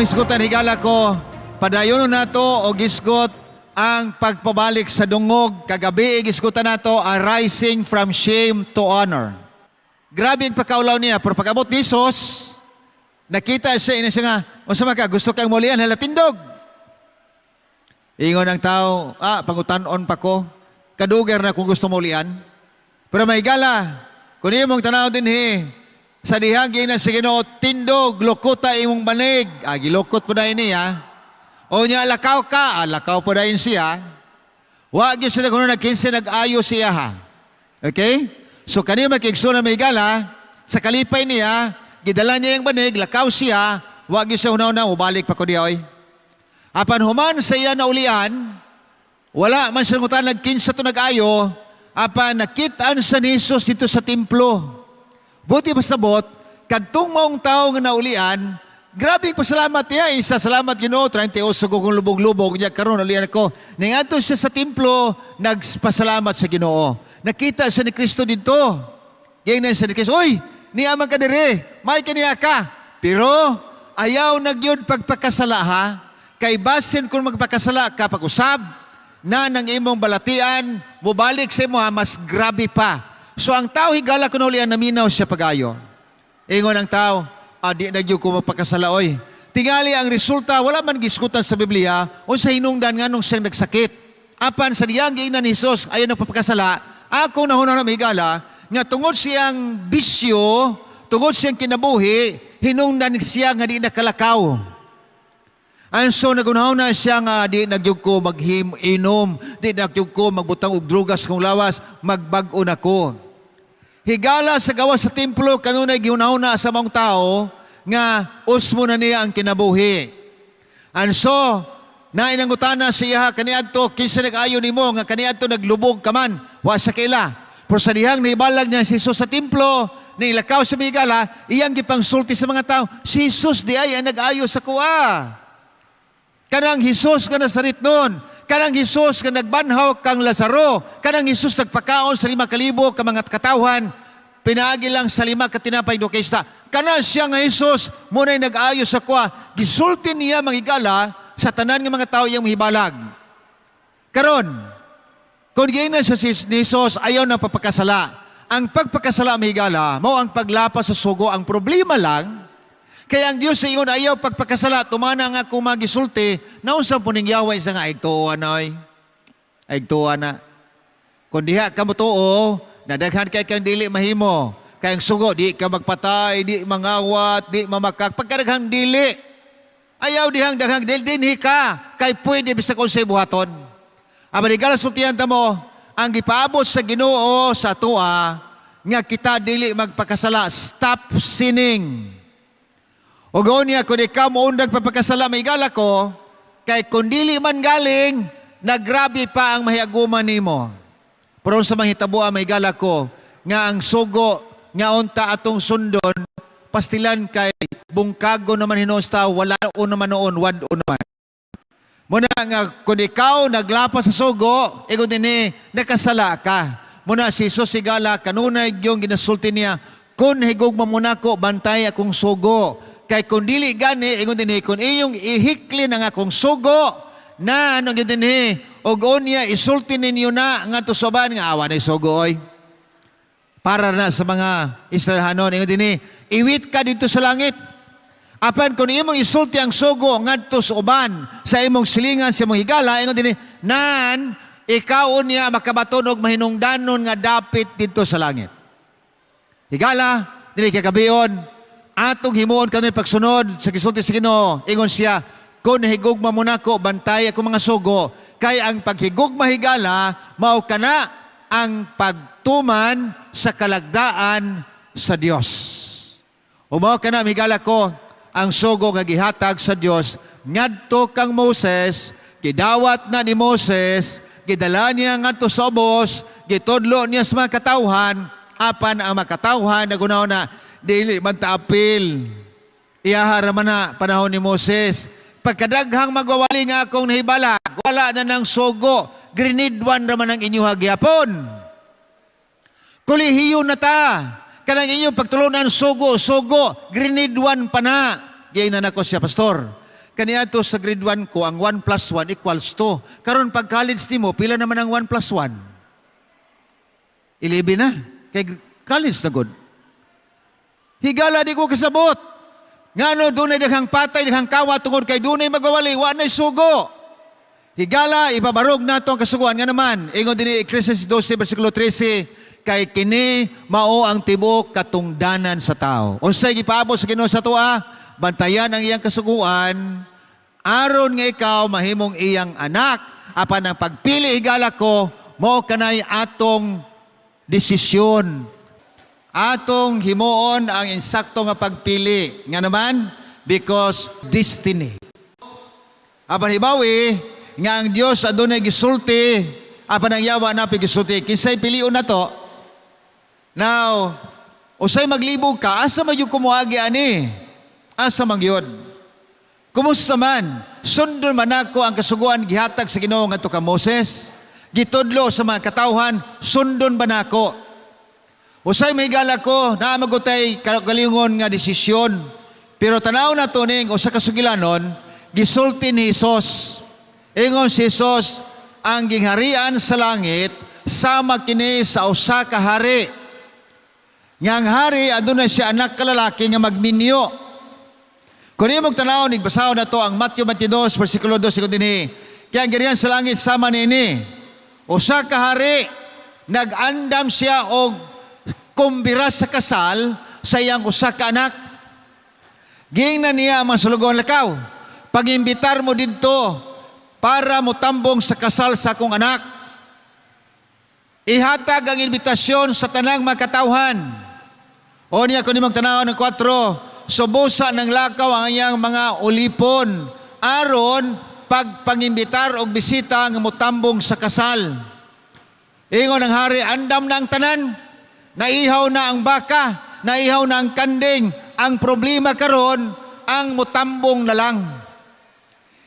hisgutan higala ko, padayon nato o gisgot ang pagpabalik sa dungog. Kagabi gisgutan nato a rising from shame to honor. Grabe ang pagkaulaw niya, pero pag-abot ni Jesus, nakita siya nga, masama ka, gusto kang mulian, halatindog. Ingon ang tao, pangutanon pa ko, kadugar na kung gusto mulian. Pero may gala, kung iyo mong tanaw din sa dihagi na sa Ginoo, tindog, lukuta imong banig. Gilukot po dahil niya. O niya, lakaw ka, lakaw po dahil siya. Wag yun siya kung nagkinsi, nag-ayo siya ha. Okay? So kanina makigsuna may gala, sa kalipay niya, gidala niya yung banig, lakaw siya, wag yun siya una-una, ubalik pa ko diya, oy. Apan human sa iya na ulian, wala man siya ngutan, nagkinsa to nag-ayo, apan nakitaan sa ni Jesus dito sa templo. Buti pasabot, kadtong maong tao nga naulian, grabe pasalamat niya, isa salamat Ginoo, 30 kung lubog-lubog niya, karon ulian ako. Ningadto siya sa templo, nagpasalamat sa Ginoo. Nakita siya ni Kristo dito. Ganyan siya ni Kristo, oy, niyaman ka dire, may kaniya ka. Pero, ayaw nagyod pagpakasala ha, kay basin kung magpakasala ka, pag-usab, na ng imong balatian, mubalik sa imo ha, mas grabe pa. So ang tao higala kuno ulian naminaw siya pagayo. Ingon ang tao, di nagyo ko magpakasala oy. Tingali ang resulta, wala man giskutan sa Biblia, unsa hinungdan nganong siyang nagsakit. Apan sa diyang giingnan ni Jesus ayon nagpapakasala, ako nahuna na higala nga tungod siyang bisyo, tungod siyang kinabuhi, hinungdan siya nga di nakalakaw. And so nagunaw na siya nga di nagyug ko inom, di nagyug ko magbutang og drugas kung lawas, magbag-o na ko. Higala sa gawas sa templo kanunay gihunaw na sa mga tao nga usmo na niya ang kinabuhi. And so nainangutana siya kaniadto kinsa nag-ayo nimo nga kaniadto naglubog ka man wa sa kaila. Pero sa dihang nibalag niya si Jesus sa templo, nilakaw sa higala, iyang gipangsulti sa mga tao, si Jesus di ay nag-ayo sa kuwa. Kanang Jesus nga nasarit nun, kanang Jesus nga nagbanhaw kang Lazaro, kanang Jesus nagpakaon sa 5,000 ka mga katawhan, pinaagi lang sa 5 ka tinapay do kaysta. Kanang siya nga Jesus, muna'y nag-ayo sa kuha, gisulti niya manghigala sa tanan nga mga tao yung hibalag. Karon, kung gina sa Jesus, ayaw na papakasala. Ang pagpakasala manghigala, mo ang paglapas sa sugo, ang problema lang, kaya ang Diyos sa iyon ayaw pagpakasala, tumana nga kung magisulti, naunsa po ning yaway sa nga, aigtuwa na oy. Aigtuwa na. Kung diha ka mo tuo, nadaghan kay kang dili mahimo. Kayang sugo, di ka magpatay, di mangawat, di mamakak. Pagkadaghang dili, ayaw dihang daghang dili, dinhi ka, kay pwede bisa kung sa'y buhaton. Abanigala sultihan ta mo, ang gipaabot sa Ginoo sa tuwa, nga kita dili magpakasala, stop sinning. O gawin niya, kung ikaw maundag papagkasala, may gala ko, kay kung dili man galing, nagrabe pa ang mahiaguman nimo. Pero sa mahitabuan, may gala ko, nga ang sugo, nga unta atong sundon, pastilan kay bungkago naman hinusta, wala o naman noon, wad o naman. Muna nga, kung ikaw naglapas sa sugo, ikaw din nakasala ka. Muna si Jesus sigala, kanunay yung ginasulti niya, kung higugma muna ko, bantay akong sugo. Kay kung dili gani, ingon din kung iyong ihikli na nga kung sugo, na anong yun din o gonya, isulti ninyo na nga tusoban nga awa na sugo oy. Para na sa mga Israelhanon, ingon din iwit ka dito sa langit. Apan kung imong isulti ang sugo nga tusoban sa imong silingan, sa imong higala, ingon din nan, ikaw niya makabatunog mahinungdanon nga dapit dito sa langit. Higala, dili kagabion, atong himuon kano'y pagsunod sa gisulti sa Ginoo, ingon siya, kung higugma mo na ko, bantay ako mga sugo, kay ang paghigugma higala, mao kana ang pagtuman sa kalagdaan sa Dios. O mao kana higala ko, ang sugo nga gihatag sa Dios, ngadto kang Moses, gidawat na ni Moses, gidala niya ngadto sa ubos, gitudlo niya sa mga katawhan, apan ang mga katawhan nagunaw na dili man taapil. Iyahara man na panahon ni Moses. Pagkadaghang magwawali nga akong nahibala, wala na ng sugo, grenade 1 raman ang inyong hagyapon. Kulihiyo na ta. Kanang inyong pagtulunan, sugo, grenade 1 pa na. Gaya na nako siya, pastor. Kaniya to sa grade 1 ko, ang 1 plus 1 equals 2. Karon pag college nimo, pila naman ang 1 plus 1? 11 na. Kay college na good. Higala di ko kasabot. Ngano dunay daghang patay, daghang kawa tungod kay dunay magawali, wa nay sugo. Higala ipabarog nato ang kasuguan nga naman. Ingon dinhi Ecclesiastes 12 bersikulo 13, kay kini mao ang tibuok katungdanan sa tao. Unsay gipaabot sa Ginoo sa tuwa? Bantayan ang iyang kasuguan aron nga ikaw mahimong iyang anak. Apan ang pagpili higala ko mao kanay atong desisyon. Atong himuon ang insakto nga pagpili. Nga naman, because destiny. Apan hibawi, nga ang Diyos adunay gisulti, apan ang yawa na gisulti. Kinsay pilion na to? Now, usay maglibog ka, asa magyud kumuagi ani? Asa magyud? Kumusta man? Sundon man ako ang kasuguan gihatag sa Ginoo ngadto ka Moses? Gitudlo sa mga katawhan, sundon ba nako? Usay mahigala ko na magutay kalingon nga desisyon. Pero tanaw na to ning usa ka sugilanon, gisulti ni Hesus. Ingon si Hesus, ang gingharian sa langit sama kini sa usa ka hari. Ngang hari adunay siya anak ka lalaki nga magminyo. Kung imong tanaw nigbasahon na to ang Matthew 22 bersikulo 2 sigon dinhi. Kaya ang gingharian sa langit sama niini. Usa ka hari nag-andam siya og kumbira sa kasal sa iyang usa ka anak. Giingnan niya ang mga sulugon lakaw. Pag-imbitar mo dito para mo tambong sa kasal sa akong anak. Ihatag ang imbitasyon sa tanang mga katawhan. O niya kung imong tanaw ng 4, subusa ng lakaw ang iyang mga ulipon aron pagpangimbitar og bisita nga motambong sa kasal. Ingon ang hari, andam na ang tanan. Naihaw na ang baka, naihaw na ang kanding. Ang problema karon, ang mutambong na lang.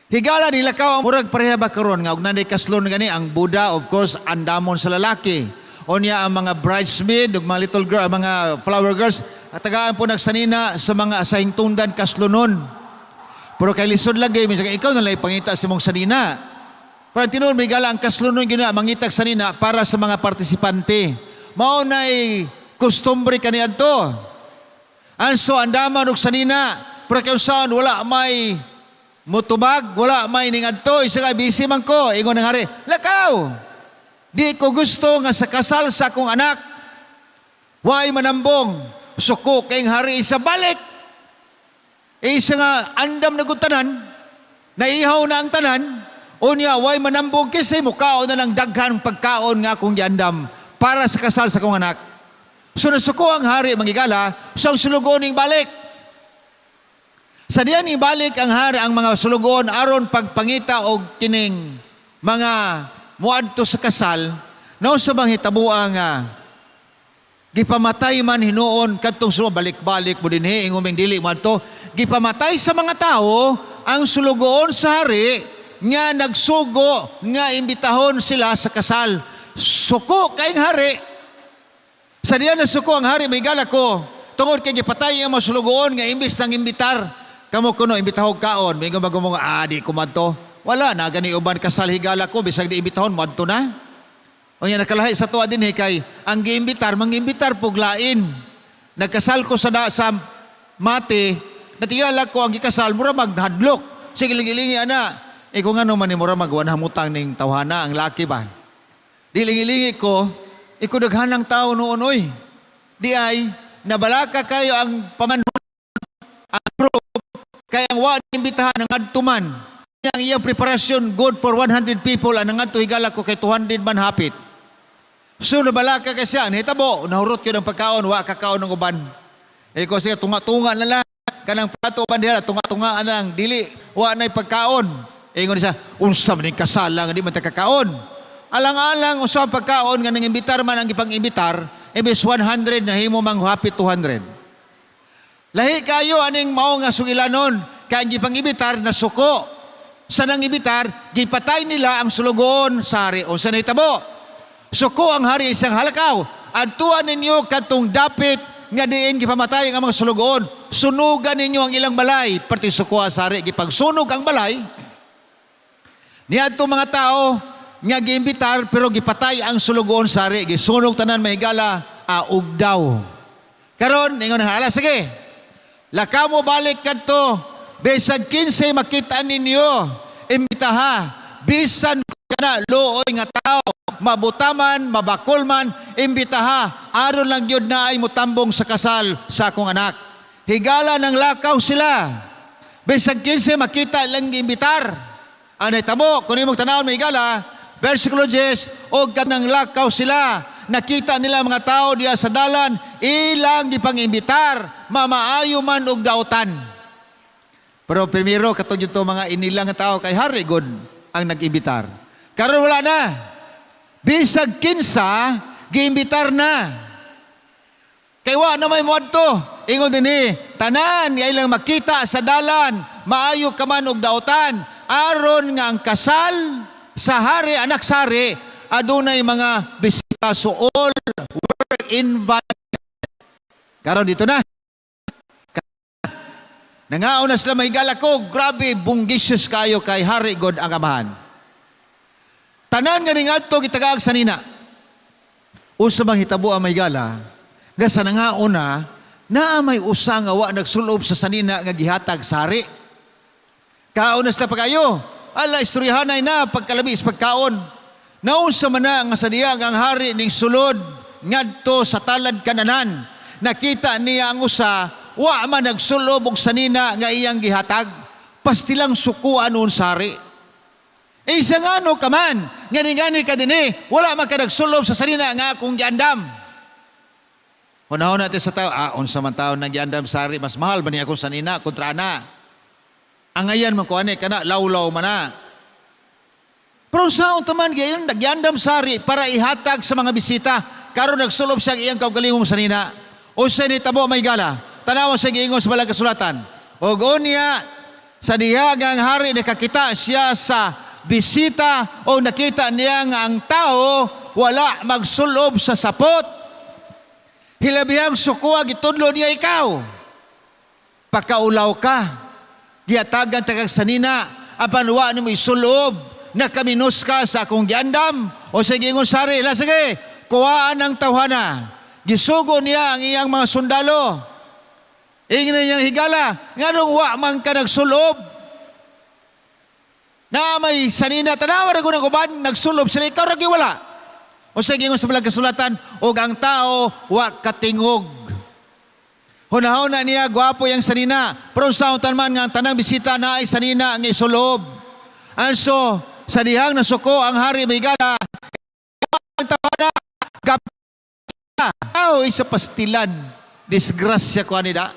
Higala nila ka ang murag pareha ba karon nga og nanay kaslon gani ang Buddha, of course, andamon sa lalaki. O niya ang mga bridesmaid, ug mga little girl, mga flower girls, at tagaan po nagsanina sa mga asahing tundan kaslonon. Pero kay lisod lagi, minsan ikaw na lang pangita sa mong sanina. Pero tinuod may gala ang kaslonon gina mangitag sanina para sa mga partisipante. Mao nay kustombre kaniadto. Anso andaman og sanina, pero kay saan wala may mutubag, wala may ningadto, isa ka busy man ko. Ingon ng hari, lakaw. Di ko gusto nga sa kasal sa akong anak. Way manambong, suko kayong hari isa balik. Isa nga andam na tanan, naihaw na ang tanan, unya way manambong kasi mukaon na lang daghan pagkaon nga akong giandam para sa kasal sa kong anak. So nasuko ang hari mangigala, so ang sulugoning balik. Sa diyan ibalik ang hari ang mga sulugon aron pagpangita og kining mga muadto sa kasal, no sa bang hitabuang gipamatay man hinuon kadtong balik-balik mo dinhi inguming dili man to, gipamatay sa mga tao ang sulugoon sa hari nga nagsugo nga imbitahon sila sa kasal. Suko kayong hari. Sa diyan na suko ang hari, may gala ko. Tungod kay gipatay ang masulugoon nga imbis nang imbitar. Kamo kuno, imbitahog kaon. May gumagumong, di kumadto. Wala na, gani uban kasal higala ko, bisag di imbitahon, madto na. O yan, nakalahi sa tuwa din, kay ang giimbitar, mangimbitar puglain. Nagkasal ko sa mati, natigala ko ang gikasal, mura maghadlok. Sige, lingi-lingi, ana. Kung ano man ni mura magwanhamutang ning tawhana, ang laki ba? Dilingi-lingi ko, ikudaghanang tao noon, oy. Di ay, nabalaka kayo ang pamanhon, ang group, kaya ang wad imbitahan ng adtuman. Ang iyang preparasyon, good for 100 people, ang nangadto higala ko kay 200 man hapit. So, nabalaka ka siya, nahitabo, nahurot yun ang pagkaon, wa kakaon ng uban. Ko siya, tunga-tunga na lang, kanang plato uban diya, tunga-tunga na lang, dili, wa na'y pagkaon. Ingon siya, unsa man yung kasalang, hindi man kakaon. Alang-alang usap pagkaon nga nang imbitar man ang ipang-imbitar, ibis 100 na himo mang hapit 200. Lahi kayo aning mao nga sugilanon, kaya ang ipang-imbitar na suko. Sa nang imbitar, gipatay nila ang sulugon sa hari. O sa nahitabo, suko ang hari isang halakaw, adtuan ninyo katong dapit nga diin gipamatay ang mga sulugon, sunugan ninyo ang ilang balay. Perti sukuha sari, gipagsunog ang balay. Niadto mga tao, nga giimbitar, pero gipatay ang sulugon sari, gisunog tanan mahigala, aug daw. Karon, ingon na, ala, sige, laka mo balik kadto, besag 15 makita ninyo, imbitaha, bisan kana looy nga tao, mabutaman, mabakulman, imbitaha, aron lang yun na ay mutambong sa kasal sa akong anak. Higala ng lakaw sila, besag 15 makita lang imbitar. Anay tamo, kung imong tanawon may higala, versikulo 10, o kanang lakaw sila, nakita nila mga tao diya sa dalan, ilang gipang-imbitar, mamaayo man og dautan. Pero primero, katong ito mga inilang nga tao kay Hari God ang nag-imbitar. Karon wala na. Bisag 15, giimbitar na. Kay wa na may muadto. Ingon din tanan, ilang makita sa dalan, maayo ka man og dautan, aron nga ang kasal sa hari, anak sari, adunay mga bisita, so all were invited. Karon dito na. Nangaon na sila mahigala ko, grabe, bunggisius kayo kay Hari God ang amahan. Tanan nga ning adto gitagaag sa nina. Usa mang hitabo ang mahigala, nga sa nangaon na may usa nga wa nagsulob sa sanina nga gihatag sa hari. Kaon na sila pagayo. Ala, istoryahanay na pagkalabis, pagkaon. Naunsa man na nga sa diyang ang hari ning sulod, ngadto sa talad kananan. Nakita niya ang usa, wa man nagsulob og sanina nga iyang gihatag. Pastilang sukuan nun sari. Isa nga no kaman, ngani-ngani ka din wala man ka nagsulob sa sanina nga akong giandam. Hunahon natin sa tao, unsa man tao nang giandam sari, mas mahal ba niya akong sanina kontra na? Ang ayan man ko ani kana lawlaw man na. Pero sa taman gayon nagyandam sari para ihatag sa mga bisita karon nagsulob siya iyang kaugalingong sanina. O sa ni tabo may gala. Tanawa sa giingon sa balang kasulatan. Og unya sa dihagang hari nakakita siya sa bisita o nakita niya nga ang tao wala magsulob sa sapot. Hilabihang sukuha gitudlo niya ikaw. Pakaulaw ka. Giatagan tagag sanina, apan wa nimo isulob, nakaminos ka sa akong giandam, o sa gingon sari, sige, kuhaan ang tawhana. Gisugo niya ang iyang mga sundalo. Ingin niyang higala, nga nung wa man ka nagsulob, na may sanina, tanawa na ng uban, nagsulob sila, ikaw wala. O sa gingon sa balang kasulatan, o ang tao, wa katingog. Hunahon na niya, gwapo yung sanina. Pero sa man nga, tanang bisita na ay sanina ang isulob. And so, sa dihang nasuko ang hari may gala, ang tawana, kapag isa pastilan, disgrasya ko anida.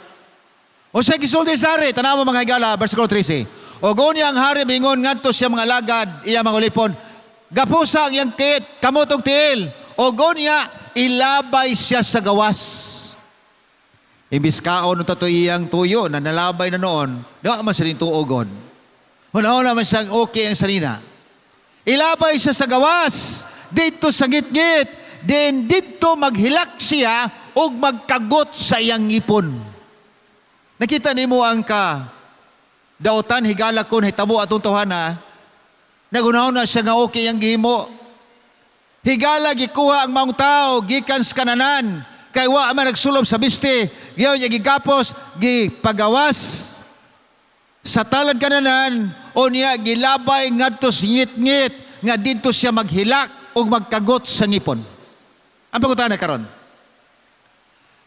O sa gisulti sari, tanawa mga higala, versikulo 13. O gonya ang hari bingon ngadto siya mga lagad, iya mga ulipon, gapusa ang iyang kit, kamotog tiil. O gonya, ilabay siya sa gawas. Imbis kaon ng iyang tuyo na nalabay na noon, daw man siya tuogon. Hunahon naman siyang okay ang salina. Ilabay siya sa gawas, dito sa ngit-ngit, then dito maghilak siya o magkagot sa iyang ngipon. Nakita nimo ang dautan, higala ko, hitabo atong tawhana, nagunahon na siya nga okay ang gihimo. Higala gikuha ang maong tao, gikan sa kananan, kay wa man nagsulob sa biste, giyaw niya gigapos, gipagawas sa talad kananan, o niya gilabay ngadto sa ngit-ngit, nga dito siya maghilak o magkagot sa ngipon. Ang pagkutana karon.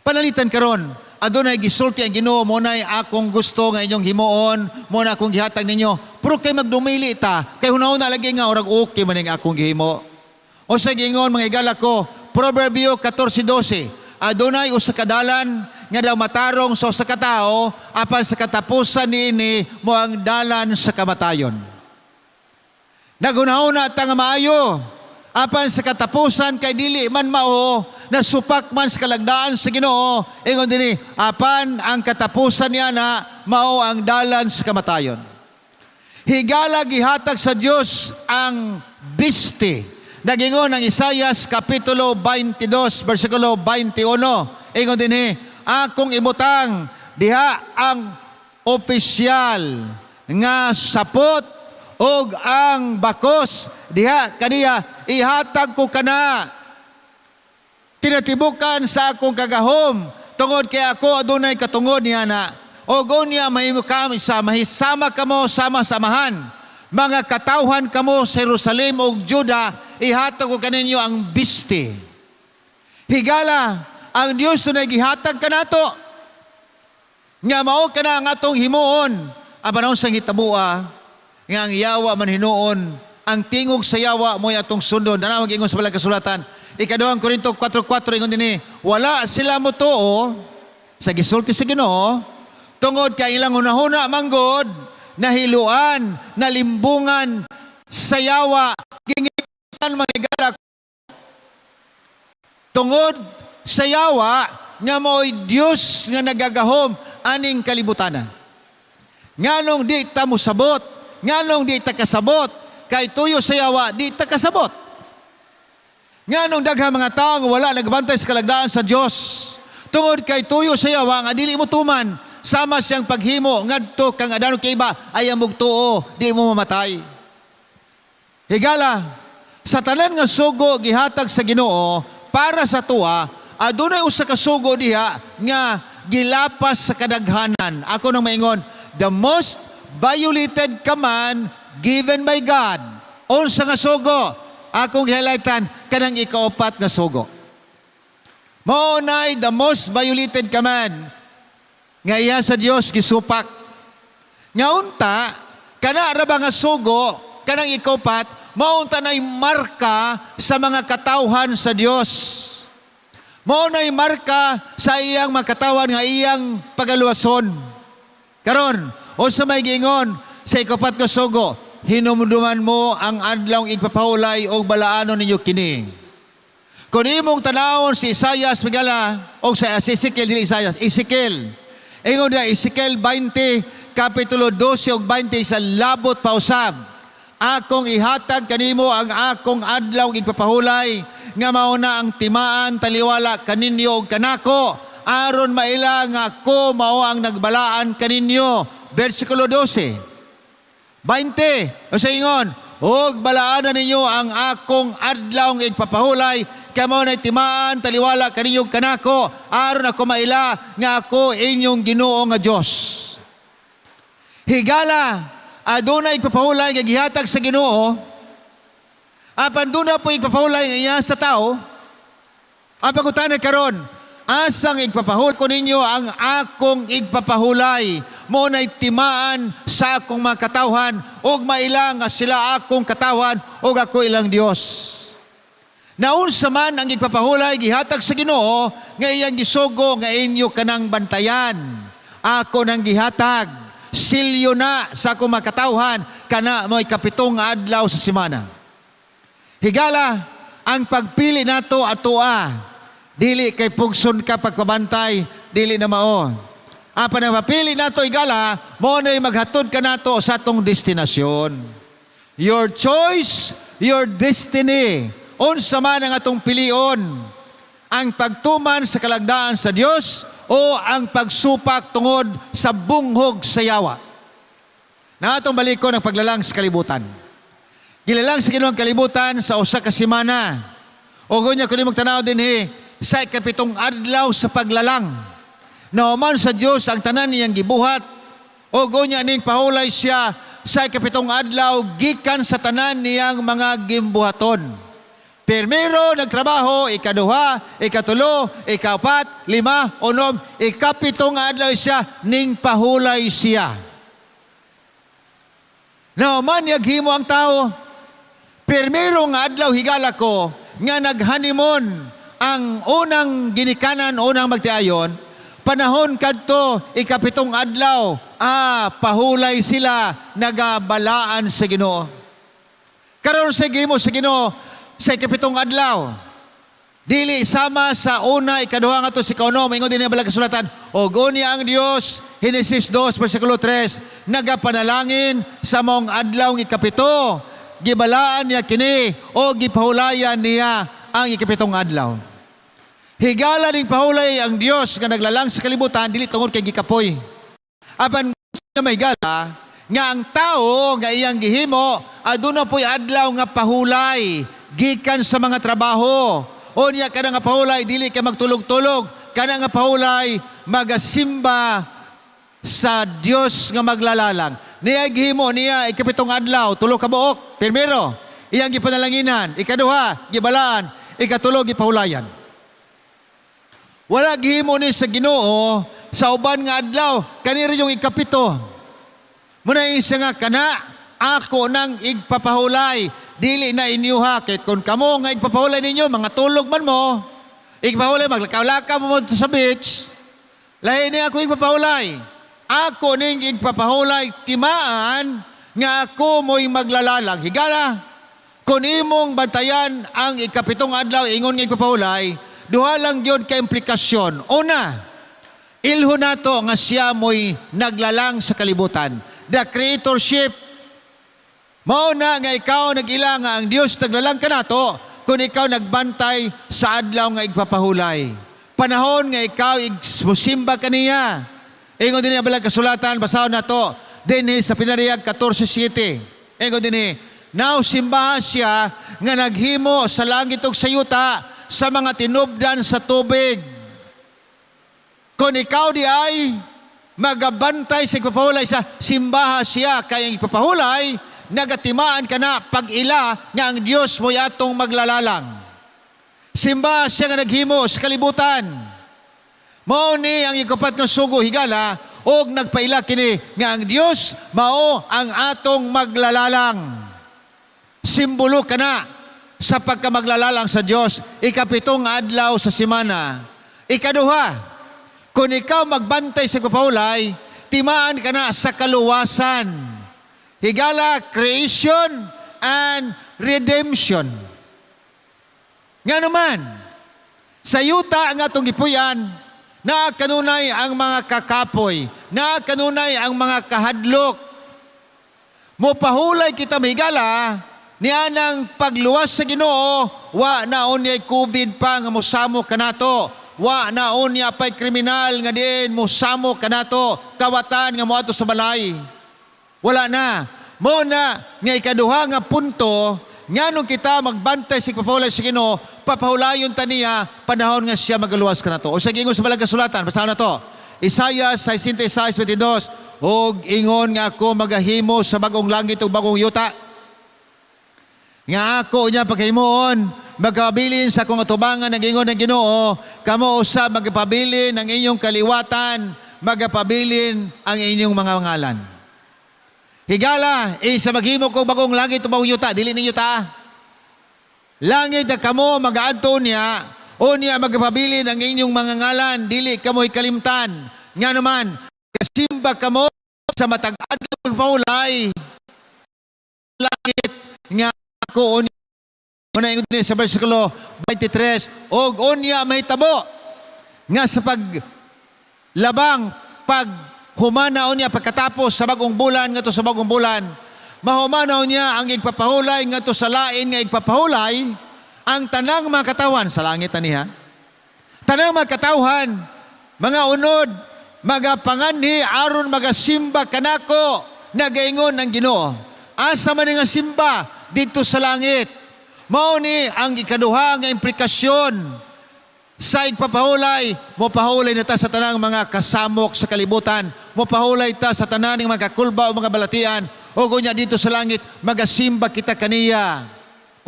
Panalitan karon, adunay gisulti ang Ginoo, mo nay akong gusto nga inyong himuon, mo na akong gihatag ninyo. Pero kay magdumili ta, kay hunahon na lagi nga orag okay man ang akong gihimo. O sa gingon mga igala ko, Proverbio 14:12. Adunay usa ka dalan nga daw matarong sa usa ka tawo, apan sa katapusan niini mo ang dalan sa kamatayon. Nagunahuna ta nga maayo, apan sa katapusan kay dili man mao, nasupak man sa kalagdaan sa Ginoo, ingon dinhi, apan ang katapusan niya na mao ang dalan sa kamatayon. Higala gihatag sa Dios ang biste. Nagingon ang Isaias Kapitulo 22, versikulo 21. Ingon dinhi, akong ibutang diha ang opisyal nga sapot og ang bakos diha kaniya ihatag ko kana. Tinatibukan sa akong kagahom tungod kay ako adunay katungod niya na. O gonya mahisama kamo sama-samahan. Mga katawhan kamo sa Jerusalem o Juda, ihatag ko kaninyo ang biste. Higala, ang Diyos na gihatag kanato. Nga mao kana ang atong himuon. Abanon sang hitabua, nga ang yawa man hinuon, ang tingog sa yawa mo atong sundon. Danawag ingon sa balang kasulatan. Ikaduhang Korinto 4:4 ingon dinhi, wala sila motuo sa gisulti sa Ginoo tungod kay ilang hunahuna manggod nahiluan, nalimbungan sa yawa, gingitan mangigalak tungod sa yawa nga mo'y Diyos nga nagagahom aning kalibutana. Nganong di ta musabot, nganong di ta kasabot, kay tuyo sa yawa di ta kasabot. Nganong daghang mga tao nga wala nagbantay sa kalagdaan sa Dios tungod kay tuyo sa yawa nga dili mo tuman sama siyang paghimo ngadto kang adano kay iba ay amog tuo di mo mamatay. Higala sa tanan nga sugo gihatag sa Ginoo para sa tuwa adunay usa ka sugo diha nga gilapas sa kadaghanan. Ako nang maingon, the most violated command given by God. Unsa nga sugo? Akong highlightan kanang ikaapat nga sugo. Mao nay the most violated command nga iya sa Dios gisupak. Nga unta kana ra ba nga sugo kanang ikaapat mao unta nay marka sa mga katawhan sa Dios. Mao nay marka sa iyang makatawan nga iyang pagaluwason. Karon, o sa may giingon sa ikapat nga sugo, hinumduman mo ang adlaw igpapahulay o balaanon ninyo kini. Kung imong tanawon si Isaias magala o sa Ezekiel dili Isaias, Ezekiel. Ingon na Ezekiel 20 kapitulo 12 ug 20 sa labot pa usab. Akong ihatag kanimo ang akong adlaw igpapahulay nga mao na ang timaan taliwala kaninyo ug kanako aron maila nga ako mao ang nagbalaan kaninyo. Versikulo 12. 20. O sa ingon, og balaanan ninyo ang akong adlaw nga igpapahulay kamo na timaan taliwala kaninyo kanako aron ako maila nga ako inyong Ginoo nga Dios. Higala adunay igpapahulay nga gihatag sa Ginoo apan duna po igpapahulay nga iya sa tao. Ang pangutana karon, asang igpapahul ko ninyo ang akong igpapahulay mo na'y timaan sa akong mga katawhan og mailang nga sila akong katawhan og ako ilang Dios. Naunsa man ang igpapahulay gihatag sa Ginoo nga iyang gisugo nga inyo kanang bantayan. Ako nang gihatag silyo na sa akong mga katawhan kana mo'y kapitong adlaw sa semana. Higala ang pagpili nato atoa dili kay pugson ka pagpabantay dili na mao. Ang panapapili nato igala mo na'y maghatod ka nato sa atong destinasyon. Your choice, your destiny. Unsa man ang atong pilion, ang pagtuman sa kalagdaan sa Dios o ang pagsupak tungod sa bunghog sa yawa. Na atong balikon ang paglalang sa kalibutan. Gilalang sa Ginoong kalibutan sa usa ka semana. O gunya kuno magtanaw dinhi sa ikapitong adlaw sa paglalang. Nauman sa Dios ang tanan niyang gibuhat. O gunya ning pahulay siya sa ikapitong adlaw gikan sa tanan niyang mga gimbuhaton. Primero nagtrabaho, ikaduha, ikatulo, ikaapat, lima, unom, ikapitong adlaw siya ning pahulay siya. Nauman yaghimo ang tao. Primero nga adlaw higala ko nga naghanimon ang unang ginikanan, unang magtiayon, panahon kadto ikapitong adlaw, pahulay sila nagabalaan sa Ginoo. Karon sa gimo sa Ginoo sa ikapitong adlaw, dili sama sa una, ikaduha nga to si kaunom, ingon din ang balang kasulatan, o guni ang Dios, Genesis 2, versikulo 3, nagapanalangin sa mong adlaw ng ikapito, gibalaan niya kini, o gipahulayan niya ang ikapitong adlaw. Higala ning pahulay ang Dios nga naglalang sa kalibutan dili tungod kay gikapoy. Apan nga may gala nga ang tao nga iyang gihimo aduna po'y adlaw nga pahulay gikan sa mga trabaho. O niya kana nga pahulay dili ka magtulog-tulog, kana nga pahulay magasimba sa Dios nga maglalalang. Niya gihimo niya ikapitong adlaw tulo ka buok. Primero, iyang gipanalanginan, ikaduha gibalaan, ikatulo gipahulayan. Wala gihimo ni sa Ginoo sa uban nga adlaw, kanira yung ikapito. Muna isa nga kana, ako nang igpapahulay, dili na inyuha. Kaya kung kamo nga igpapahulay ninyo, mga tulog man mo, igpapahulay, maglakaw-lakaw mo sa beach, lahi niya ako igpapahulay. Ako ning igpapahulay, timaan, nga ako mo'y maglalalang. Higala, kung imong bantayan ang ikapitong adlaw, ingon nga igpapahulay, duha lang yun ka implikasyon. Una, ilho nato nga siya mo'y naglalang sa kalibutan. The creatorship. Mauna nga ikaw nag-ila nga ang Diyos naglalang ka nato kung ikaw nagbantay sa adlaw nga igpapahulay. Panahon nga ikaw igmusimba kaniya. Ingon din ang kasulatan, basahon nato dinhi sa Pinariyag 14:7. Ingon din now simbaha siya nga naghimo sa langit ug sa yuta sa mga tinubdan sa tubig. Kung ikaw di ay magabantay sa igpapahulay sa simbaha siya kaya igpapahulay, nagatimaan ka na pag-ila nga ang Diyos mo'y atong maglalalang. Simbaha siya nga naghimo sa kalibutan. Mao ni ang ikapat nga sugo higala og nagpaila kini nga ang Diyos mao ang atong maglalalang. Simbolo ka na sa pagkamaglalang sa Diyos, ikapitong adlaw sa semana. Ikaduha, kung ikaw magbantay sa pagpapahulay, timaan ka na sa kaluwasan. Higala, creation and redemption. Nga naman, sa yuta nga itong gipuyan, na kanunay ang mga kakapoy, na kanunay ang mga kahadlok. Mopahulay kita mahigala, niya ng pagluwas sa Ginoo, wa naon niya'y COVID pa nga musamo kanato. Wa naon niya pa'y kriminal nga din musamo kanato, kawatan nga moadto sa balay. Wala na. Muna nga ikaduha nga punto, nga nung kita magbantay sa papahulay sa Ginoo, papahulayon ta niya, panahon nga siya magaluwas kanato. O sa gingon sa balang kasulatan, basahan na to. Isaiah 66:22, og ingon nga ako magahimo sa bagong langit ug bagong yuta. Nga ako niya paghimuon, magpabilin sa kong atubangan ng ingon ng Ginoo, kamo usab magpabilin ang inyong kaliwatan, magpabilin ang inyong mga ngalan. Higala, sa maghimo ko bagong langit o bagong yuta, dili ninyo ta. Langit na kamo mag-aadto niya, o niya magpabilin ang inyong mga ngalan, dili kamo'y kalimtan. Nga naman, kasimba kamo sa matag-ad ng paulay, langit nga ako o niya. Muna ingon din sa versikulo 23, og unya may tabo nga sa paglabang paghumanaon niya pagkatapos sa bagong bulan ngadto sa bagong bulan, mahumanaon niya ang igpapahulay ngadto sa lain nga igpapahulay ang tanang mga katawan sa langit niya. Tanang mga katawhan, mga unod, magapanganhi aron magasimba kanako, nagaingon ng Ginoo. Asa man nga simba dito sa langit. Mao ni ang ikaduha nga implikasyon sa igpapahulay, mopahulay na ta sa tanang mga kasamok sa kalibutan, mopahulay ta sa tananing mga kakulba o mga balatian, o gunya dito sa langit, magasimba kita kaniya,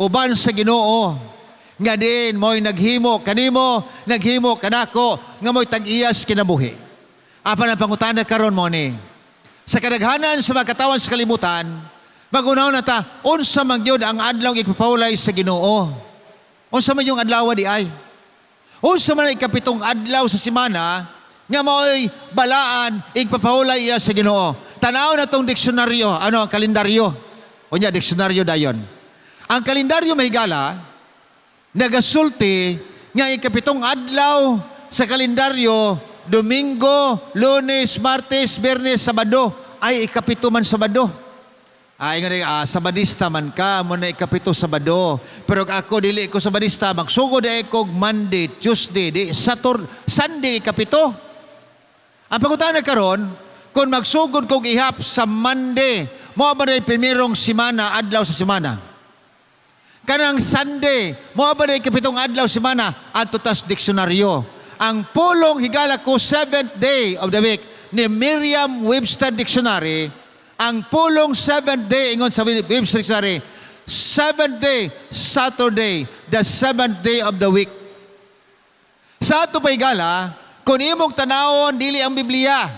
uban sa Ginoo, nga din mo'y naghimo kanimo, naghimo kanako, nga mo'y tag-iyas kinabuhi. Apan ang pangutana karon mo ni, sa kadaghanan sa mga katawan sa kalibutan, magunaw na ta, unsa man gyud ang adlaw igpapahulay sa Ginoo. Unsa man yung adlaw di ay? Unsa man ikapitong adlaw sa semana nga mao'y balaan igpapahulay iya sa Ginoo. Tanaw na tong diksyonaryo, ano ang kalendaryo? Unya diksyonaryo dayon. Ang kalendaryo mahigala nagasulti nga ikapitong adlaw sa kalendaryo, Domingo, Lunes, Martes, Biyernes, Sabado ay ikapito man Sabado. Sabadista man ka, mo na ikapito Sabado. Pero ako dili ko Sabadista, magsugod ako Monday, Tuesday, Sunday ikapito. Ang pangutana karon, kung magsugod kong ihap sa Monday, mo ba na primerong simana, adlaw sa simana? Kanang Sunday, mo ba na ikapitong adlaw simana, ato tas diksyonaryo. Ang pulong higala ko 7th day of the week ni Merriam-Webster Dictionary, ang pulong 7th day, ingon sa Webster Dictionary, 7th day, Saturday, the 7th day of the week. Sa ato pa higala, kung imong tanawon, dili ang Biblia,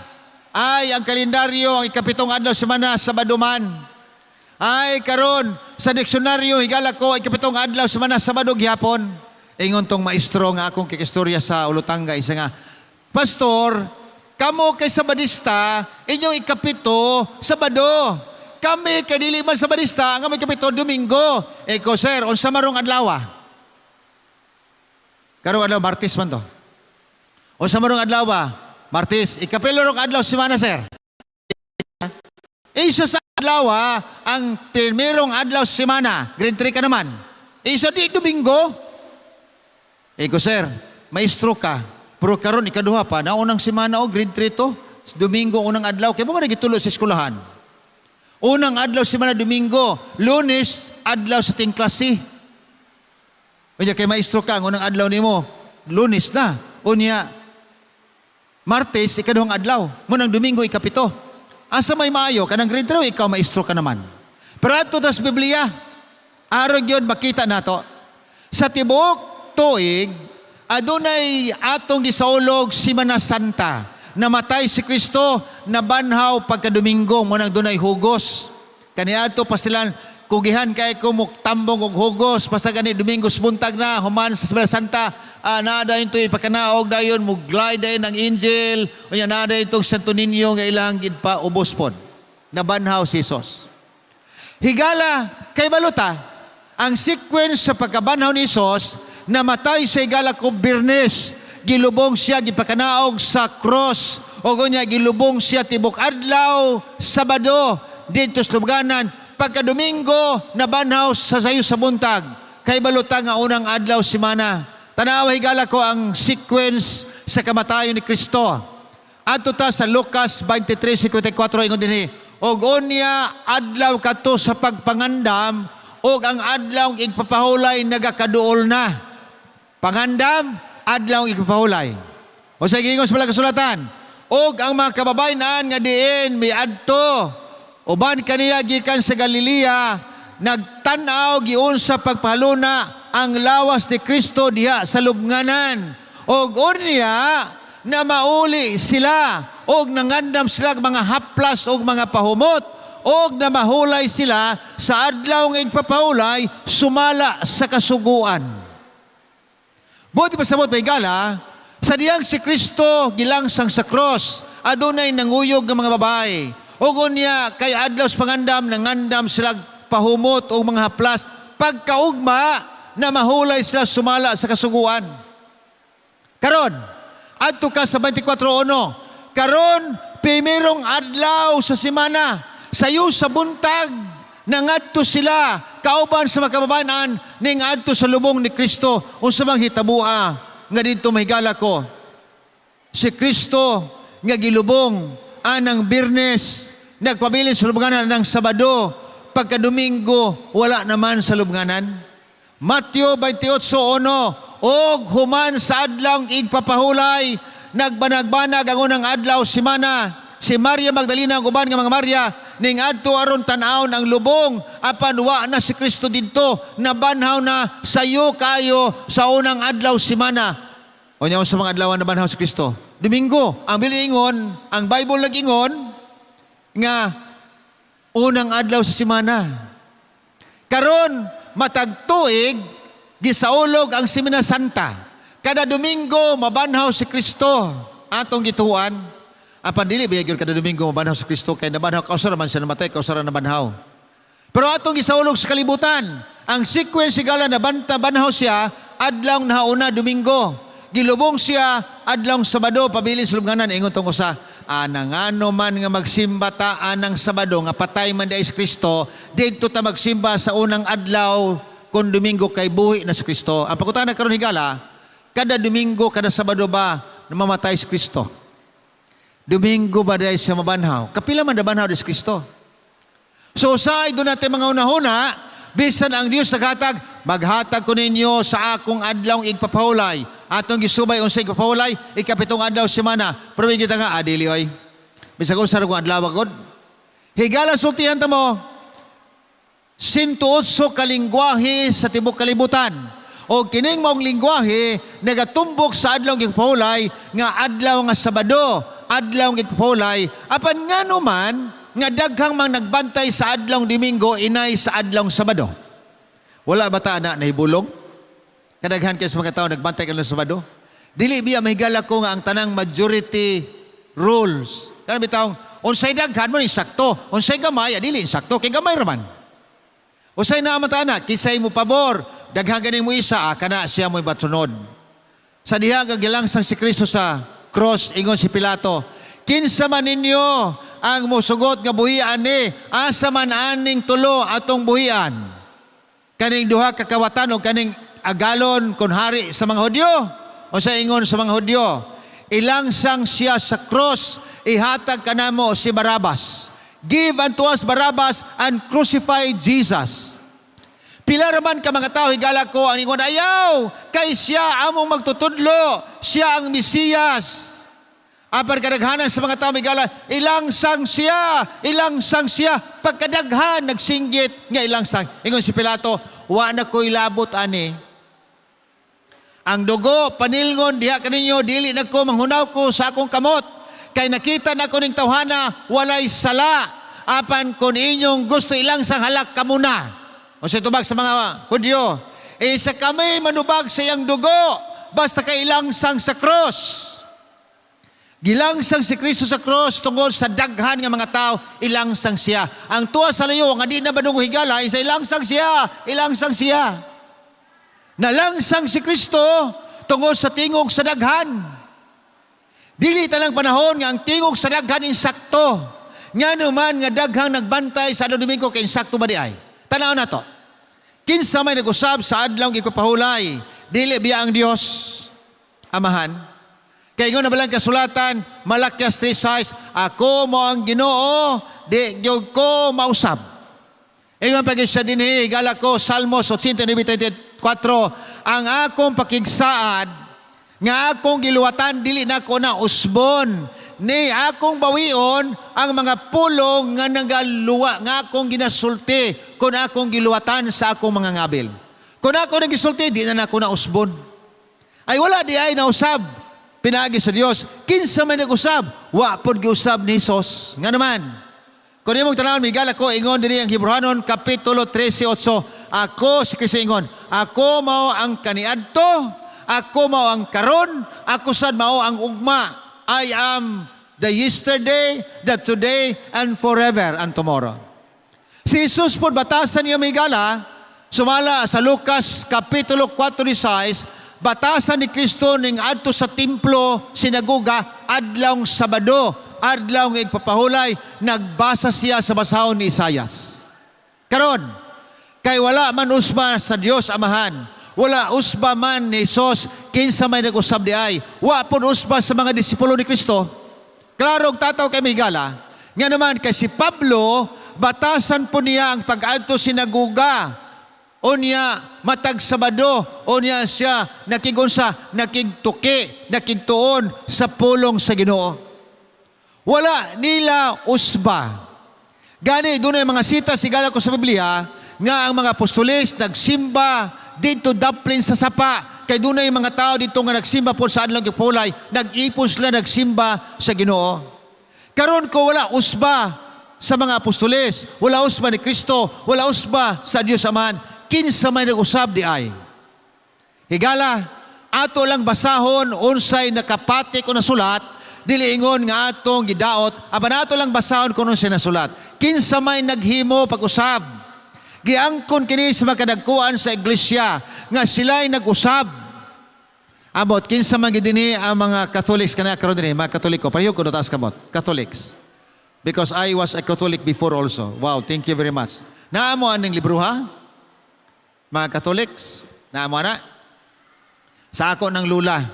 ay ang kalendaryo, ang ikapitong adlaw semana, Sabaduman. Ay karon sa diksyonaryo, higala ko, ikapitong adlaw semana, Sabado gihapon. Ingon tong maestro nga akong kikistorya sa Olutanga, isa nga, Pastor, kamo kay Sabadista, inyong ikapito, Sabado. Kami kay dili man Sabadista, ang aming ikapito, Domingo. Eko, sir, unsa marong adlaw? Karong adlaw, Martes man to. Unsa marong adlaw? Martes. Ikapilo rong adlaw, semana, sir. Isa sa adlaw, ang primerong adlaw, semana. Grade 3 ka naman. Isa di Domingo. Eko, sir, maestro ka. Pero karon ikaduha pa, naunang semana grade 3 to, Domingo, unang adlaw. Kaya mo ba nagitulo sa eskulahan? Unang adlaw, semana, Domingo. Lunes, adlaw sa ting klase. Kaya kay maestro ka, unang adlaw nimo, Lunes na. Unya, Martes, ikaduhang adlaw. Munang Domingo, ikapito. Asa may maayo, kanang grade 3, ikaw maestro ka naman. Pero ato tas Biblia, araw yun, makita nato. Sa tibok, tuig, adunay atong gisaulog Semana Santa. Namatay si Kristo, nabanhaw pagka Domingo, munang dunay hugos. Kaniadto pa silang kugihan kay kumuk tambong og hugos, basta gani Domingo buntag na, human sa Semana Santa, naada ito ipakanaog dayon, muglay dayon ang angel, o yan naada itong Santo Niño nga ilang gid pa ubos pod. Nabanhaw si Jesus. Higala, kay baluta, ang sequence sa pagkabanhaw ni Jesus, namatay sa higala ko Birnes, gilubong siya, gipakanaog sa cross, o gunya gilubong siya tibok adlaw, Sabado, dito sa luganan, pagka Domingo, nabanhaw sa sayo sa buntag, kay balutang nga unang adlaw semana. Tanawa higala ko ang sequence sa kamatayon ni Kristo. Ato ta sa Lucas 23:54, ingon dinhi, og unya adlaw kato sa pagpangandam, og ang adlaw igpapahulay nagakaduol na. Pangandam, adlaw igpapahulay. O sa gingon sa mga kasulatan, og ang mga kababayan nga diin may adto, uban kaniya gikan sa Galilea, nagtanaw giun sa pagpahaluna ang lawas ni Kristo diha sa lubnganan. Og unya na mauli sila, og nangandam sila mga haplas og mga pahumot, og na mahulay sila sa adlaw nga igpapahulay, sumala sa kasuguan. Buti pa sabot may gala, sa diyang si Kristo gilangsang sa cross, adunay nanguyog ng mga babae. Ugon niya, kay adlaw sa pangandam, nangandam sila pahumot o mga haplas, pagkaugma na mahulay sila sumala sa kasuguan. Karon, adto ka sa 24:1, karon, primerong adlaw sa semana, sayo sa buntag, nangadto sila, kauban sa mga kababayan, ning adto sa lubong ni Kristo, unsa mang hitabua, nga dito mahigala ko. Si Kristo, nga gilubong, anang Birnes, nagpabilin sa lubnganan ng Sabado, pagka Domingo, wala naman sa lubnganan. Mateo 28:1, og human sa adlaw igpapahulay, nagbanag-banag ang unang adlaw semana, si Maria Magdalena ang uban nga mga Maria, ning adto aron tan-awon ang lubong, apan wa na si Kristo didto, nabanhaw na sayo kayo sa unang adlaw semana. O niya sa mga adlaw na banhaw si Kristo, Domingo. Ang bilingon, ang Bible nag-ingon nga unang adlaw sa semana. Karon matag tuig gisaulog ang Semana Santa. Kada Domingo mabanhaw si Kristo atong gituan. Apan dili biyagyon kada Domingo mabanhaw si Kristo kay nabanhaw kausara man siya namatay, kausara nabanhaw. Pero atong gisaulog sa kalibutan, ang sequence sigala na banhaw siya adlaw nahauna Domingo. Gilubong siya adlaw Sabado pabilin sa lubnganan, ingon tong usa. anangano man nga magsimba ta anang Sabado nga patay man di si Kristo, dito ta magsimba sa unang adlaw kung Domingo kay buhi na si Kristo. Ang pagkutana karon higala, kada Domingo, kada Sabado ba namamatay si Kristo? Domingo ba dahil siya mabanhaw? Kapila man nabanhaw di si Kristo? So sa doon natin mga unahuna, bisan ang Diyos naghatag, maghatag ko ninyo sa akong adlaw igpapahulay. Atong gisubay unsay igpapahulay, ikapitong adlaw semana. Pero kita nga, adili oy. Bisan ko sa kong adlaw agod. Higala sultihan ta mo, 108 kalingwahe sa tibok kalibutan. O kining maong lingwahe, nagatumbok sa adlaw igpapahulay, nga adlaw nga Sabado, adlaw igpapahulay, apan nga naman, nga daghang mang nagbantay sa adlaw Domingo, inay sa adlaw Sabado. Wala ba ta na nahibulong? Kadaghan kayo sa mga tao nagbantay ka ng Sabado. Dili biya mahigala ko nga ang tanang majority rules. Kana bitaw, unsay daghan mo ni sakto, unsay gamay dili sakto kay gamay raman. Unsay naa matana, kisay mo pabor, daghan ganing mo isa, kana siya mo ibatunod. Sa diha gagilangsang si Kristo sa cross, ingon si Pilato, kinsa man ninyo ang musugot nga buhian ni, asa man aning tulo atong buhian. Kaning duha kakawatan o kaning agalon kun hari sa mga Hudyo o sa ingon sa mga Hudyo, ilangsang siya sa cross, ihatag kanamo si Barabas. Give unto us Barabas and crucify Jesus. Pila raman ka mga tao higala ko ang ingon, ayaw kay siya among magtutudlo, siya ang Mesiyas. Apan kadaghanan sa mga tao higala, ilangsang siya, pagkadaghan nagsinggit nga ilangsang. Ingon si Pilato, wa na ko'y labot ani. Ang dugo, panilngon, diha kaninyo, dili na ko, manghunaw ko sa akong kamot. Kay nakita na ko ning tawhana, walay sala. Apan kung inyong gusto ilang sang halak ka muna. O sa tubag sa mga Hudyo, sa kami manubag sa iyang dugo, basta kay ilang sang sa cross. Gilangsang si Kristo sa cross tungkol sa daghan nga mga tao, ilangsang siya. Ang tuwa sa layo, nga di na badungo higala, isa ilangsang siya. Nalangsang si Kristo tungkol sa tingog sa daghan. Dili talang panahon nga ang tingog sa daghan insakto. Nga naman nga daghang nagbantay sa adlaw Domingo kay insakto ba di ay? Tanaw na to. Kinsa may nag-usab sa adlaw igpapahulay, dili biya ang Dios Amahan. Kay ingon na balang kasulatan, Malakyas 3:6, ako mo ang Ginoo, di gyud ko mausab. Ingon pag siya dinhi, higala ko, Salmos 89:34, ang akong pakigsaad, nga akong giluwatan, dili na ko na usbon, ni akong bawion, ang mga pulong nga nagaluwa, nga akong ginasulti, kung akong giluwatan sa akong mga ngabil. Kung ako nagisulti, di na ako na usbon. Ay wala di ay nausab, pinagi sa Dios. Kinsa may nag-usab, wa pod giusab ni Hesus. Nga naman, kung imong tanawon, migala ko, ingon diri ang Hebrehanon, Kapitulo 13:8, ako, si Kristo ingon, ako mao ang kaniadto, ako mao ang karon, ako sad mao ang ugma. I am the yesterday, the today, and forever, and tomorrow. Si Jesus po, batasan niya migala, sumala sa Lucas Kapitulo 4:16, batasan ni Kristo ning adto sa templo, sinagoga, adlawng Sabado, adlaw ng igpapahulay, nagbasa siya sa basahon ni Isayas. Karon, kay wala man usba sa Dios Amahan, wala usba man ni Hesus, kinsa may nag-usab di ay, wa pun usba sa mga disipulo ni Kristo. Klaro tataw kay Migala, nga naman kay si Pablo, batasan po niya ang pag-adto sinagoga, o niya matag Sabado, o niya siya nakigunsa, nakigtuki, nakigtuon sa pulong sa Ginoo. Wala nila usba. Gani, doon ay mga sita sigala ko sa Biblia, nga ang mga apostolis nagsimba dito daplin sa sapa. Kay doon ay mga tao dito nga nagsimba po sa adlaw gipulay, nag-ipon sila nagsimba sa Ginoo. Karon ko wala usba sa mga apostolis, wala usba ni Kristo, wala usba sa Dios Amahan. Kinsa may nag-usab di ay. Higala, ato lang basahon unsay nakapati ko na sulat, dili ingon nga atong gidaot, aban ato lang basahon kuno siya nasulat. Kinsa may naghimo pag-usab. Giangkon kini sa makadagkuan sa iglesia nga sila'y nag-usab. Abot, kinsa man gid dinhi ang mga Catholics kana karon dinhi, mga Katoliko. Pareho ko taas kamot, Catholics. Because I was a Catholic before also. Wow, thank you very much. Naamo aning libro ha? Mga Catholics, naamo na? Sa ako ng lula,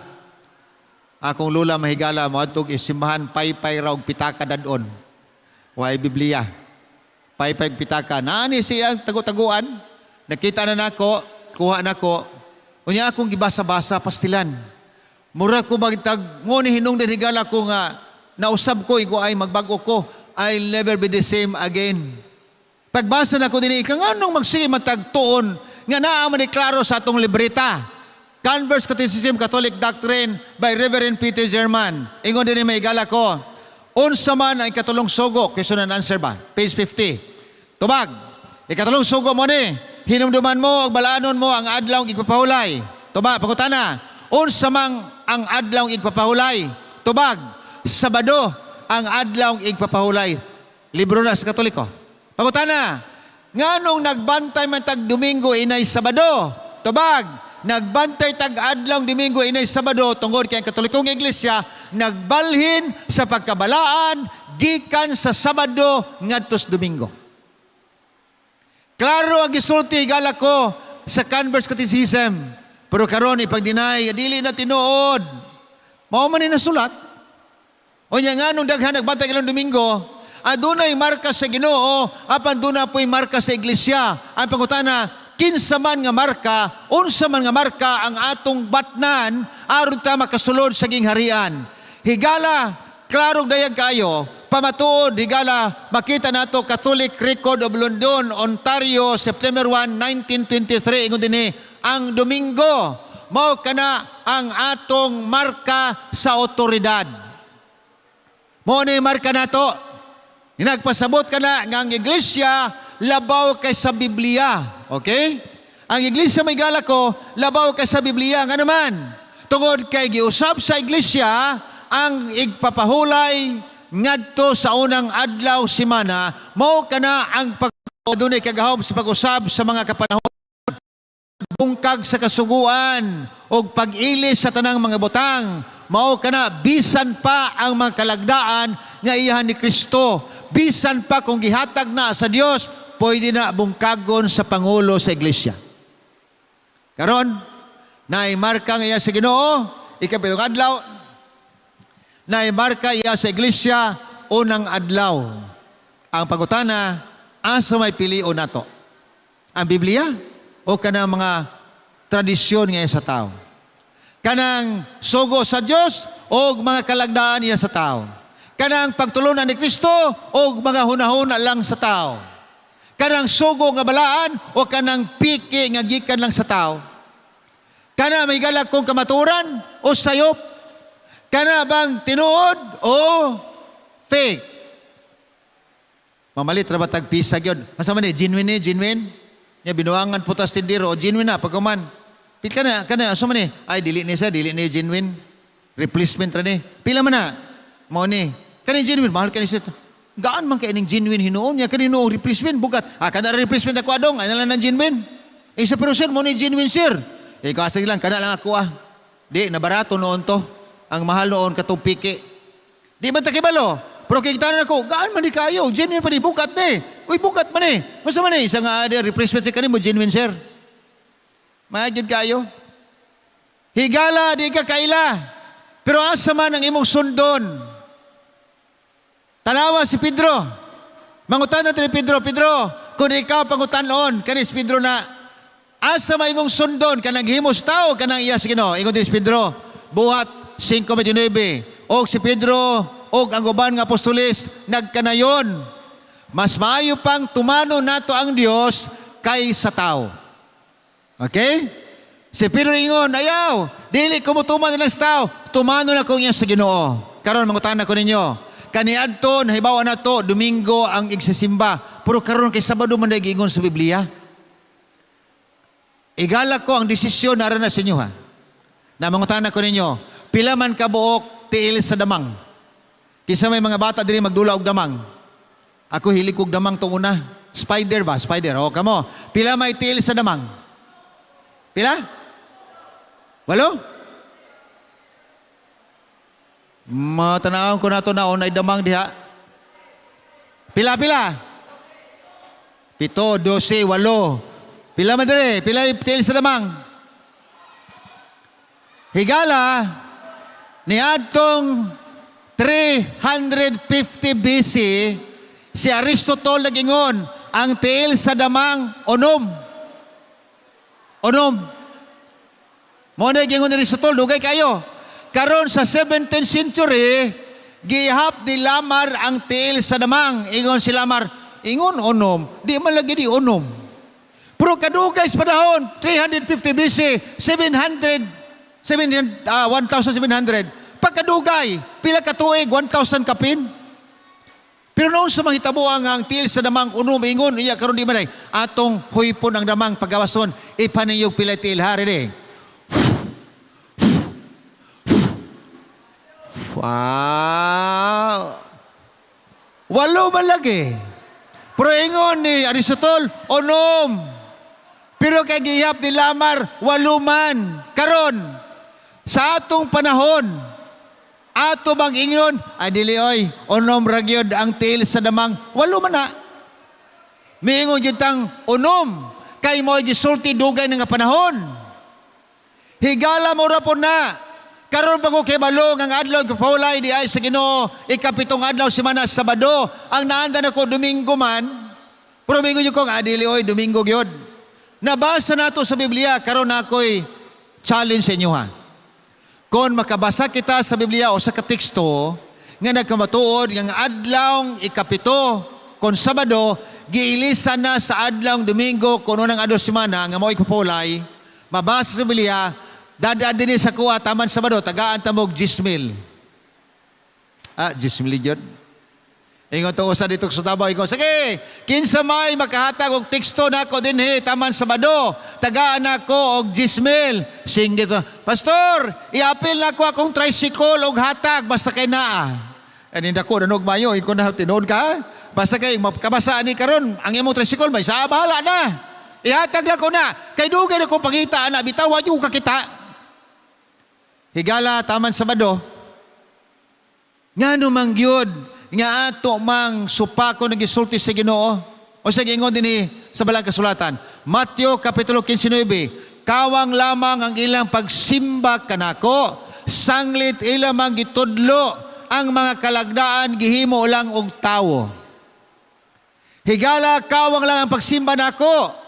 akong lula mahigala mo atog isimbahan paypay raw pitaka dadon. Way Biblia. Paypay pitaka. Naani siya tago-taguan. Nakita na nako, kuha nako. Unya akong gibasa-basa pastilan. Mura ko magtag ngoni hinungdan higala ko nga nausab ko igo ay magbago ko. I'll never be the same again. Pagbasa na ko dinhi kanganong magsige matagtuon nga naa man klaro sa atong libreta. Converse Catechism Catholic Doctrine by Reverend Peter German. Ingon dinhi may higala ko. Unsa man ang ikatulong sugo? Question and answer ba? Page 50. Tubag. Ikatulong sugo mo ni. Hinumduman mo, balaanon mo ang adlaw igpapahulay. Tubag, pagutana. Unsa man ang adlaw igpapahulay. Tubag, Sabado ang adlaw igpapahulay. Libro na sa Katoliko. Pagutana. Nganong nagbantay man tag Domingo inay Sabado. Tubag, nagbantay tag adlaw Domingo inay Sabado tungod kay ang Katolikong Iglesia nagbalhin sa pagkabalaan gikan sa Sabado ngadto sa Domingo. Klaro ang gisulti higala ko sa Converse Catechism. Pero karon ipagdinay, dili na tinuod. Mao man ni nasulat. O nya nga nung daghan nagbantay ilang Domingo, adunay marka sa Ginoo, apan duna po'y marka sa Iglesia. Ang pangutana, kinsa man nga marka, unsa man nga marka ang atong batnan aron ta makasulod sa gingharian. Higala, klarong dayag kayo, pamatuod, higala, makita nato Catholic Record of London, Ontario, September 1, 1923, ingon dinhi, ang Domingo, mao kana ang atong marka sa otoridad. Mao ni marka nato. Hinagpasabot kana nga ang Iglesia labaw kay sa Biblia. Okay? Ang Iglesia may gala ko, labaw kay sa Biblia nga naman. Tungod kay giusab sa Iglesia ang igpapahulay ngadto sa unang adlaw semana, mao kana ang adunay kagahom sa pag-usab sa mga kapanahon bungkag sa kasuguan o pag-ilis sa tanang mga butang. Mao kana bisan pa ang mga kalagdaan nga iyahan ni Kristo. Bisan pa kung gihatag na sa Dios, pwede na bungkagon sa pangulo sa iglesia. Karon, naimarka nga iya sa Ginoo, ikapitong adlaw, naimarka iya sa iglesia, unang adlaw. Ang pangutana, asa may pilion nato? Ang Biblia o kanang mga tradisyon nga sa tao? Kanang sugo sa Dios o mga kalagdaan niya sa tao? Kanang pagtulunan ni Kristo o mga hunahuna lang sa tao? Kanang sugo nga balaan o kanang piki nga gikan lang sa tao? Kana may galag kong kamaturan o sayop? Kana bang tinuod o fake? Mamalit ra ba tag pisag yun? Asa man genuine genuine? Nya binuangan putas tindiro o genuine na pagkuman. Pil kana asa man ay dili ni genuine. Replacement ra ni. Pila man na? Mao ni. Kani genuine mahal kani siya. Gaan man kay ning genuine hinuon niya kanino replacement bugat. Kada replacement ako adong ay nalang genuine. Isa pero sir mo ni genuine sir. Kasi lang kana lang ako Di na barato noon to. Ang mahal noon katong piki. Di man takibalo. Pero kikitanan ako, gaan man di kayo. Genuine pa ni bugat ni. Uy bugat man ni. Masa man ni isang replacement sa kanimo genuine sir. Magyud kayo. Higala di ka kaila. Pero asa man ang imong sundon? Tanawa si Pedro. Mangutan natin ni Pedro, kung ikaw pangutanon, kanis Pedro na, asa may mong sundon, kanang himos tao, kanang iya si Ginoo. Ingon din si Pedro, buhat 5:29. Og si Pedro, og ang uban nga apostoles, nagkanayon. Mas maayo pang tumano nato ang Dios kaysa tao. Okay? Si Pedro ingon, ayaw, dili kumutuman na lang sa tao, tumano na kong iya sa Ginoo. Karon mangutan na ko ninyo, kaniadto nahibawa na to Domingo ang igsisimba pero karon kay Sabado man giingon sa Biblia. Igala ko ang desisyon nara na sa inyo ha. Na mangutan ko ninyo, pila man ka buok tiil sa damang. Kisa may mga bata diri magdula og damang. Ako hilig og damang tong una. Spider ba? Spider. O kamo. Pila may tiil sa damang? Pila? 8? Matanawon ko nato naon ay damang diha. Pila? 7, 12, 8. Pila man dire? Pila tiil sa damang? Higala ni adtong 350 BC si Aristotle nagingon ang tiil sa damang unom. Mo na gingon ni Aristotle dugay kayo. Karon sa 17th century gihap ni Lamar ang tiil sa damang. Ingon si Lamar, ingon unom, di man lagi di unom. Pero kadugay sa panahon 350 BC 1700 pagkadugay, pila ka tuig, 1,000 kapin. Pero noon sa mahitabo ang tiil sa damang unom, ingon, iya karon di man ay, atong huypon ang damang pagawason, ipaniyog pila tiil, hari de. Wow! 8 man lagi. Pero ingon ni Aristotle, unom. Pero kay gihap ni Lamar, 8 man. Karon, sa atong panahon, ato bang ingon, dili oy, unom ragyod ang tiil sa damang, 8 man na. Miingon yun tang unom, kay mo gisulti dugay nga panahon. Higala mo rapon na, karon pa ko kay balong ang adlaw paulay di ay sa Ginoo, ikapitong adlaw semana Sabado, ang naanda na ko Domingo man, pero mingon yun kong, dili oy, Domingo gyud. Nabasa nato sa Biblia, karon ako'y challenge sa inyo ha. Kung makabasa kita sa Biblia o sa kateksto, nga nagkamatuod, nga adlaw ikapito, kung Sabado, giilisan na sa adlaw Domingo, kung unang adlaw semana, nga mo ikapulay, mabasa sa Biblia, dadaan din sa kuha, taman Sabado, tagaan tamog 10,000. 10,000 yun. Ingon to usa dito sa Davao, ingon, sige, kinsa may makahatag og teksto nako dinhi taman Sabado, tagaan nako og 10,000. Sing dito, pastor, iapil nako akong tricycle og hatag basta kay naa. Ani nako nanog mayo, iko na tinuod ka. Basta kay makabasa ni karon, ang imong tricycle may sa bahala na. Ihatag nako na, kay dugay nako pangita ana, bitaw wa jud ka kita. Higala taman Sabado. Ngano man gyud nga ato mang supako nagisulti sa Ginoo o sa gingon dinhi sa balang kasulatan. Mateo kapitulo 15:9, kawang lamang ang ilang pagsimba kanako, sanglit ilang mang gitudlo, ang mga kalagdaan gihimo lang og tawo. Higala kawang lang ang pagsimba nako.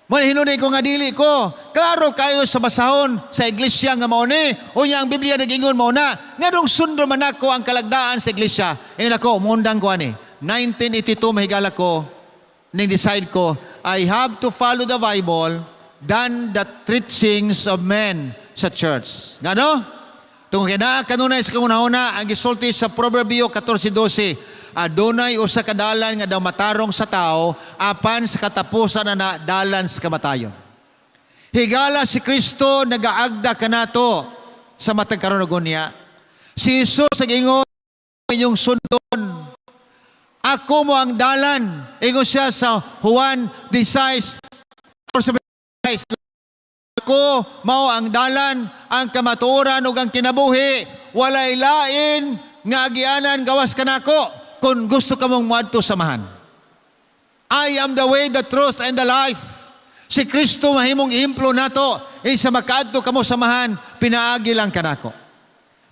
Mo hinunay ko nga dili ko. Klaro kayo sa basahon sa iglesia nga mao ni. Unya ang Biblia nagingon mao na. Ngadong sundo man ako ang kalagdaan sa iglesia. Ingon ako, mundang ko ani. 1982 mahigala ko. Ning decide ko, I have to follow the Bible than the teachings of men sa church. Ngano? Tungkol na kanunay sa kamunahuna ang gisulti sa Proverbio 14:12. Adunay usa ka dalan nga daw matarong sa tao, apan sa katapusan na dalan sa kamatayon. Higala si Kristo nagaagda kanato sa matag karon ug unya. Si Jesus nagingon inyong sundon. Ako mo ang dalan. Ingon siya sa Juan 16:16. Ako mao ang dalan, ang kamatuoran ug ang kinabuhi. Walay lain nga agianan gawas kanako. Kung gusto ka mong muadto samahan. I am the way, the truth, and the life. Si Kristo mahimong ihemplo nato. Sa makaadto kamo samahan, pinaagi lang kanako.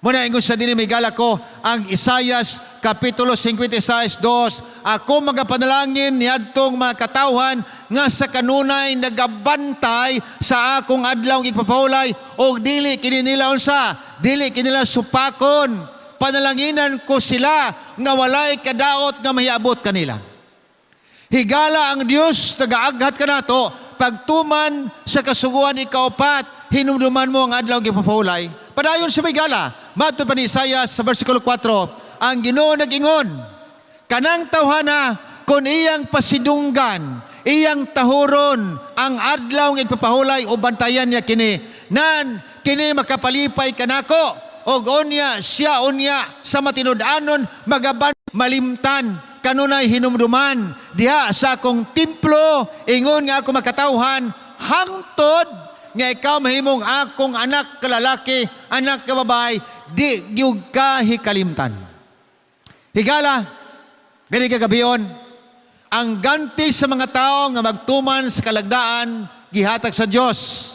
Muna ingon sa dinhi may gala ko ang Isaias kapitulo 56:2. Ako magapanalangin niadtong mga katawhan nga sa kanunay nagabantay sa akong adlaw ipapahulay og dili kini nila unsa, dili kini nila supakon. Panalanginan ko sila nga walay kadaot nga mahiabot kanila. Higala ang Dios nagaaghat kanato pagtuman sa kasuguan ikaupat, hinumduman mo ang adlaw gipapahulay. Padayon sa higala, madto pa ni Isaias sa bersikulo 4, ang Ginoo nagingon, kanang tawhana kun iyang pasidunggan, iyang tahuron ang adlaw gipapahulay o bantayan niya kini, nan kini makapalipay kanako. O onya, siya onya, sa matinud-anon, magaban, malimtan, kanunay hinumduman, diha sa akong templo, ingon nga ako makatawhan, hangtod, nga ikaw mahimong akong anak kalalaki, anak ka babae, di gyud ka hikalimtan. Higala, gani kagabion, ang ganti sa mga tao nga magtuman sa kalagdaan, gihatag sa Dios.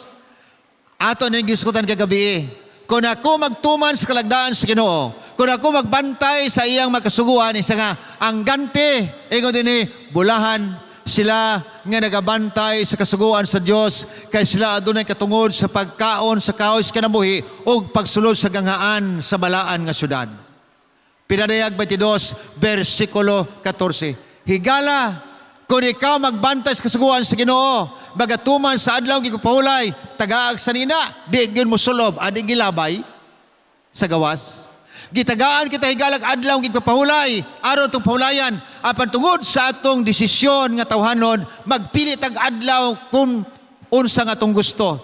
Ato na giskutan kagabi, kung ako magtuman sa kalagdaan sa Ginoo, kung ako magbantay sa iyang makasuguan, isa nga, ang ganti, ingon din bulahan sila nga nagabantay sa kasuguan sa Dios, kay sila adunay katungod sa pagkaon sa kahoy sa kinabuhi o pagsulod sa gangaan sa balaan nga syudad. Pinadayag 22, versikulo 14. Higala, kung ikaw magbantay sa kasuguan sa Ginoo, magatuman sa adlaw gipahulay, tagaag sa nina, di gyud mosulob, adi gilabay sa gawas. Gitagaan kita higalag adlaw gipapahulay, aron tong pahulayan, apan tungod sa atong desisyon nga tawhanon, magpili tag adlaw kung unsa nga atong gusto.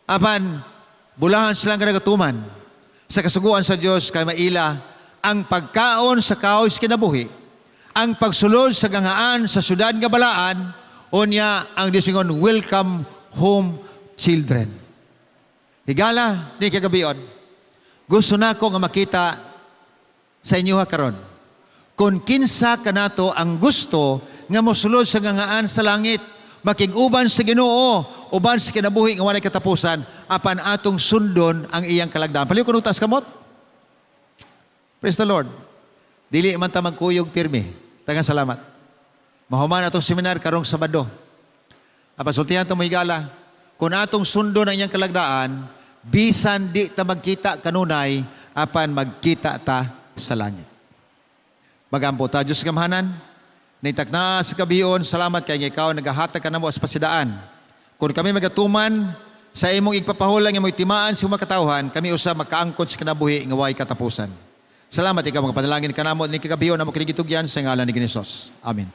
Apan bulahan sila nga nagatuman sa kasuguan sa Dios kay maila ang pagkaon sa kahoy sa kinabuhi, ang pagsulod sa gangaan sa syudad nga balaan, unya ang Dios mingon, welcome home children. Higala ni kagabion, gusto na ko nga makita sa inyo karon. Kung kinsa kanato ang gusto nga mosulod sa gangaan sa langit, makig-uban sa Ginoo, uban sa kinabuhi nga walay katapusan, apan atong sundon ang iyang kalagdaan. Paliw kun utas kamot. Praise the Lord. Dili man ta magkuyog pirmi. Tagang salamat. Mahuman atong seminar karong Sabado. Apan sultihan ta mo higala, kung atong sundon ang iyang kalagdaan, bisan di ta magkita kanunay, apan magkita ta sa langit. Magampo ta, Diyos gamhanan, naitakna sa kabiyon, salamat kay ikaw nagahatag ka na mo sa pasidaan. Kung kami magatuman sa imong igpapahulang, imong itimaan sa mga katawhan, kami usa makaangkot sa kinabuhi nga way katapusan. Salamat ikaw, mga panalangin ka na mo, ni kagabiyon na mo kinigitugyan sa ngalan ni Hesus. Amen.